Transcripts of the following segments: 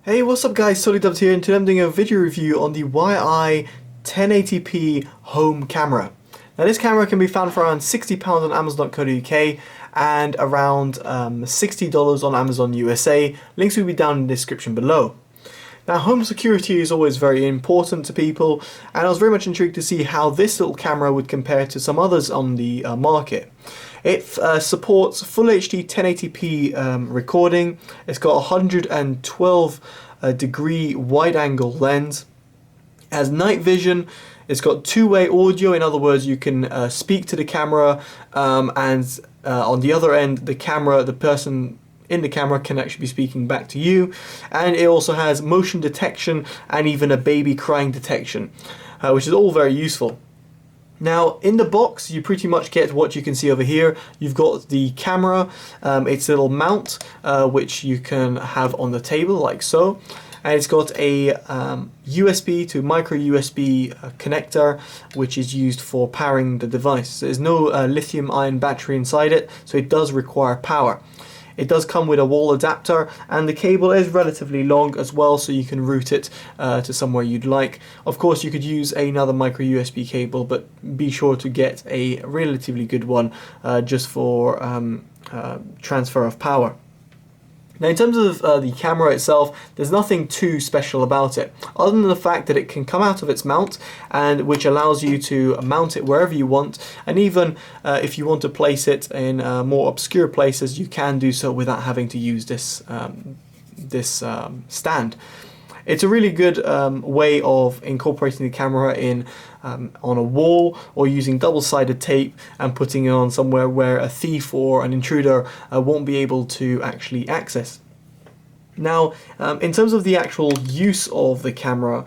Hey, what's up guys, Totallydubbed here, and today I'm doing a video review on the YI 1080p home camera. Now this camera can be found for around £60 on Amazon.co.uk and around $60 on Amazon USA. Links will be down in the description below. Now home security is always very important to people, and I was very much intrigued to see how this little camera would compare to some others on the market. It supports full HD 1080p recording. It's got a 112 degree wide angle lens. It has night vision. It's got two-way audio. In other words, you can speak to the camera, and on the other end, the person in the camera can actually be speaking back to you. And it also has motion detection and even a baby crying detection, which is all very useful. Now in the box you pretty much get what you can see over here. You've got the camera, its little mount which you can have on the table like so, and it's got a USB to micro USB connector which is used for powering the device. There's no lithium ion battery inside it, so it does require power. It does come with a wall adapter, and the cable is relatively long as well, so you can route it to somewhere you'd like. Of course you could use another micro USB cable, but be sure to get a relatively good one just for transfer of power. Now in terms of the camera itself, there's nothing too special about it, other than the fact that it can come out of its mount, and which allows you to mount it wherever you want, and even if you want to place it in more obscure places, you can do so without having to use this stand. It's a really good way of incorporating the camera in on a wall, or using double-sided tape and putting it on somewhere where a thief or an intruder won't be able to actually access. Now, in terms of the actual use of the camera,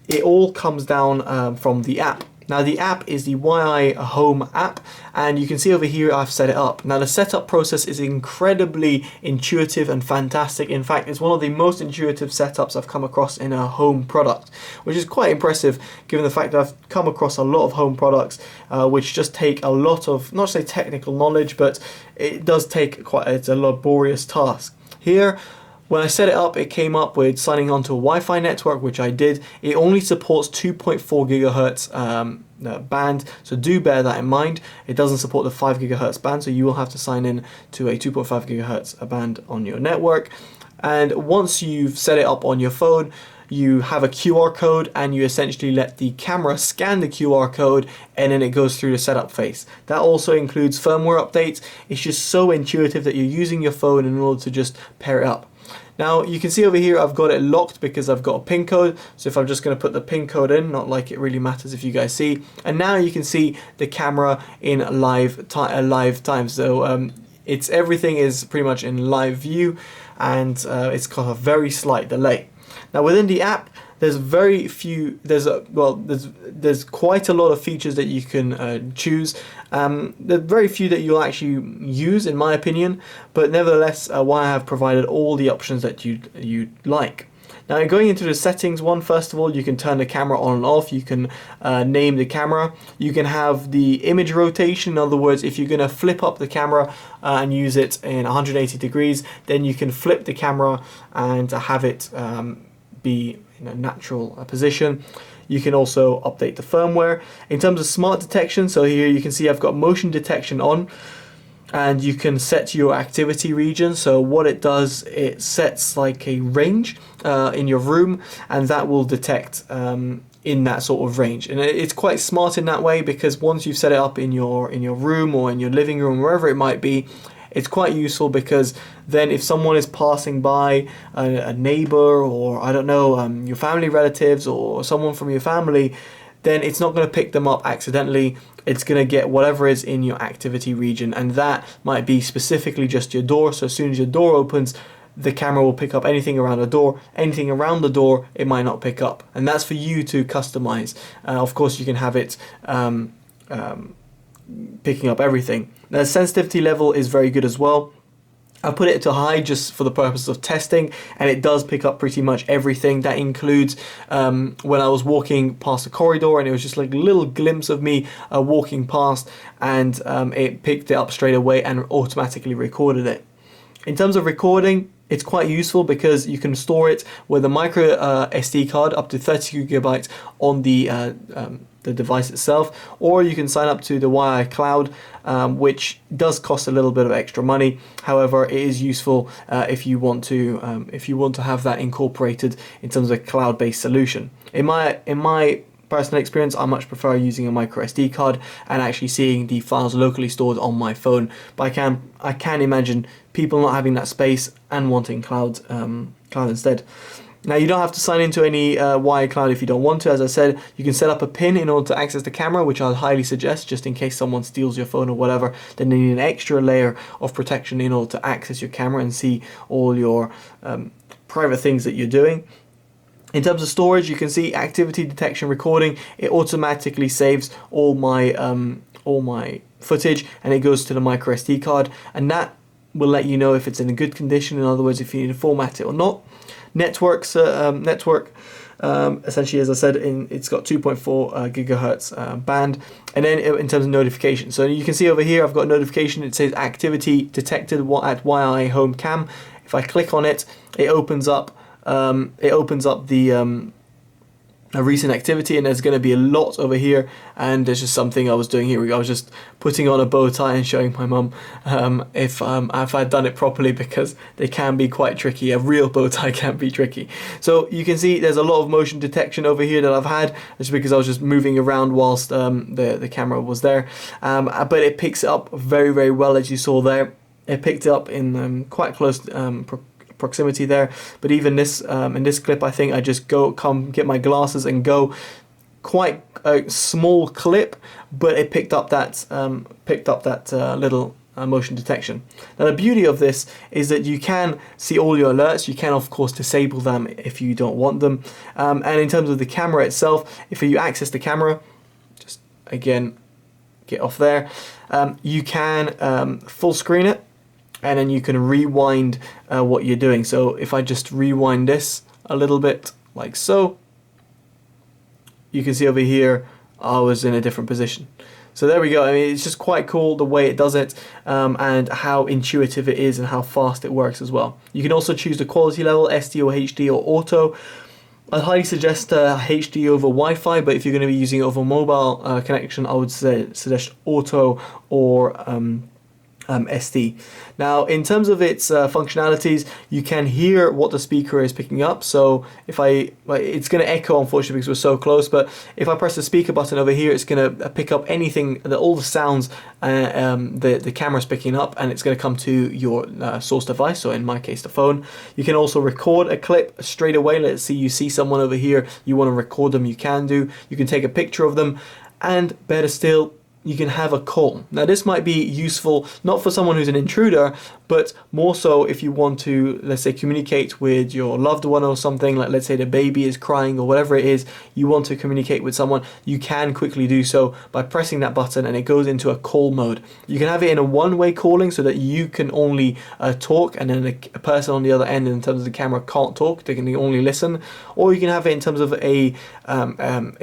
it all comes down from the app. Now the app is the YI Home app, and you can see over here I've set it up. Now the setup process is incredibly intuitive and fantastic. In fact, it's one of the most intuitive setups I've come across in a home product, which is quite impressive given the fact that I've come across a lot of home products which just take a lot of, not to say technical knowledge, but it does take it's a laborious task. Here, when I set it up, it came up with signing on to a Wi-Fi network, which I did. It only supports 2.4 gigahertz band, so do bear that in mind. It doesn't support the 5 gigahertz band, so you will have to sign in to a 2.5 gigahertz band on your network. And once you've set it up on your phone, you have a QR code, and you essentially let the camera scan the QR code, and then it goes through the setup phase. That also includes firmware updates. It's just so intuitive that you're using your phone in order to just pair it up. Now you can see over here I've got it locked because I've got a pin code, so if I'm just going to put the pin code in, not like it really matters if you guys see, and now you can see the camera in live time. So everything is pretty much in live view, and it's got a very slight delay. Now within the app, there's there's quite a lot of features that you can choose. There's very few that you'll actually use, in my opinion, but nevertheless, I have provided all the options that you'd like. Now going into the settings, first of all, you can turn the camera on and off. You can name the camera. You can have the image rotation. In other words, if you're going to flip up the camera and use it in 180 degrees, then you can flip the camera and have it be in a natural position. You can also update the firmware. In terms of smart detection, so here you can see I've got motion detection on, and you can set your activity region. So what it does, it sets like a range in your room, and that will detect in that sort of range. And it's quite smart in that way, because once you've set it up in your room or in your living room, wherever it might be, it's quite useful, because then if someone is passing by, a neighbor, or I don't know, your family relatives or someone from your family, then it's not going to pick them up accidentally. It's going to get whatever is in your activity region, and that might be specifically just your door. So as soon as your door opens, the camera will pick up anything around the door. Anything around the door, it might not pick up, and that's for you to customize. Of course, you can have it picking up everything. Now the sensitivity level is very good as well. I put it to high just for the purpose of testing, and it does pick up pretty much everything. That includes when I was walking past a corridor, and it was just like a little glimpse of me walking past, and it picked it up straight away and automatically recorded it. In terms of recording, it's quite useful because you can store it with a micro SD card up to 30 gigabytes on the device itself, or you can sign up to the Wi-Fi cloud, which does cost a little bit of extra money. However, it is useful if you want to have that incorporated in terms of a cloud-based solution. In my personal experience, I much prefer using a micro SD card and actually seeing the files locally stored on my phone. But I can imagine people not having that space and wanting cloud instead. Now, you don't have to sign into any Wi-Fi cloud if you don't want to. As I said, you can set up a PIN in order to access the camera, which I'd highly suggest, just in case someone steals your phone or whatever. Then you need an extra layer of protection in order to access your camera and see all your private things that you're doing. In terms of storage, you can see activity detection recording. It automatically saves all my footage, and it goes to the micro SD card, and that will let you know if it's in a good condition. In other words, if you need to format it or not. Network, essentially, as I said, it's got 2.4 gigahertz band. And then in terms of notification, so you can see over here I've got a notification. It says activity detected at Wi-Fi home cam. If I click on it, it opens up the a recent activity, and there's going to be a lot over here. And there's just something I was doing here. I was just putting on a bow tie and showing my mum if I'd done it properly, because they can be quite tricky. A real bow tie can be tricky. So you can see there's a lot of motion detection over here that I've had, just because I was just moving around whilst the camera was there. But it picks it up very, very well, as you saw there. It picked it up in quite close proximity there. But even this in this clip, I think I just come get my glasses and go. Quite a small clip, but it picked up that little motion detection. Now, the beauty of this is that you can see all your alerts. You can of course disable them if you don't want them. And in terms of the camera itself, if you access the camera, just again get off there, you can full screen it, and then you can rewind what you're doing. So if I just rewind this a little bit like so, you can see over here I was in a different position. So there we go. I mean, it's just quite cool the way it does it, and how intuitive it is and how fast it works as well. You can also choose the quality level, SD or HD or auto. I'd highly suggest HD over Wi-Fi, but if you're going to be using it over mobile connection, I would suggest auto or SD. Now, in terms of its functionalities, you can hear what the speaker is picking up. So if it's going to echo, unfortunately, because we're so close, but if I press the speaker button over here, it's going to pick up anything, all the sounds the camera's picking up, and it's going to come to your source device, so in my case the phone. You can also record a clip straight away. Let's see, you see someone over here, you want to record them, you can do. You can take a picture of them, and better still, you can have a call. Now, this might be useful not for someone who's an intruder, but more so if you want to, let's say, communicate with your loved one or something, like let's say the baby is crying or whatever it is, you want to communicate with someone, you can quickly do so by pressing that button, and it goes into a call mode. You can have it in a one-way calling, so that you can only talk, and then a person on the other end, in terms of the camera, can't talk, they can only listen. Or you can have it in terms of a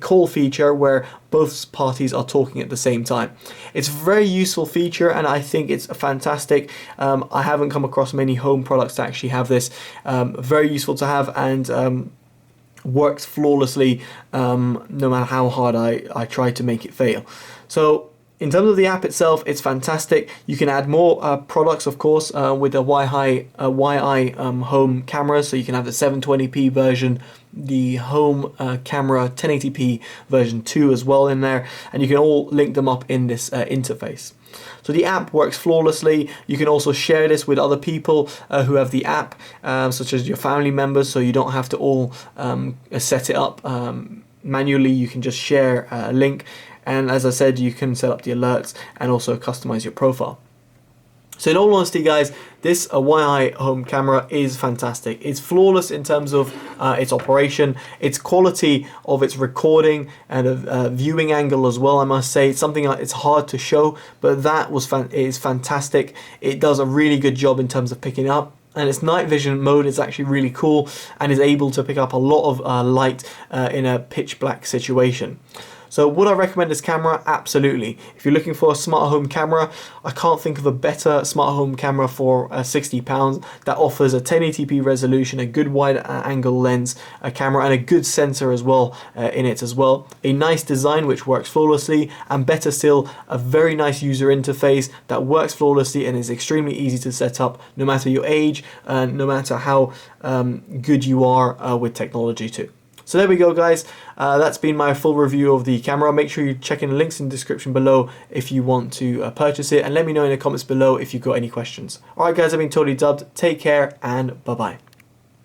call feature where both parties are talking at the same time. It's a very useful feature, and I think it's fantastic. I haven't come across many home products that actually have this. Very useful to have, and works flawlessly, no matter how hard I try to make it fail. So in terms of the app itself, it's fantastic. You can add more products, of course, with the Wi-Fi home camera. So you can have the 720p version, the home camera 1080p version 2 as well in there, and you can all link them up in this interface. So the app works flawlessly. You can also share this with other people who have the app, such as your family members, so you don't have to all set it up manually. You can just share a link, and as I said, you can set up the alerts and also customize your profile. So in all honesty, guys, this Wi-Fi home camera is fantastic. It's flawless in terms of its operation, its quality of its recording, and viewing angle as well, I must say. It's something that it's hard to show, but that is fantastic. It does a really good job in terms of picking up. And its night vision mode is actually really cool, and is able to pick up a lot of light in a pitch black situation. So would I recommend this camera? Absolutely. If you're looking for a smart home camera, I can't think of a better smart home camera for £60 that offers a 1080p resolution, a good wide angle lens, a camera, and a good sensor as well in it as well. A nice design which works flawlessly, and better still, a very nice user interface that works flawlessly and is extremely easy to set up no matter your age, no matter how good you are with technology too. So there we go, guys. That's been my full review of the camera. Make sure you check in the links in the description below if you want to purchase it, and let me know in the comments below if you've got any questions. Alright guys, I've been Totally Dubbed. Take care and bye bye.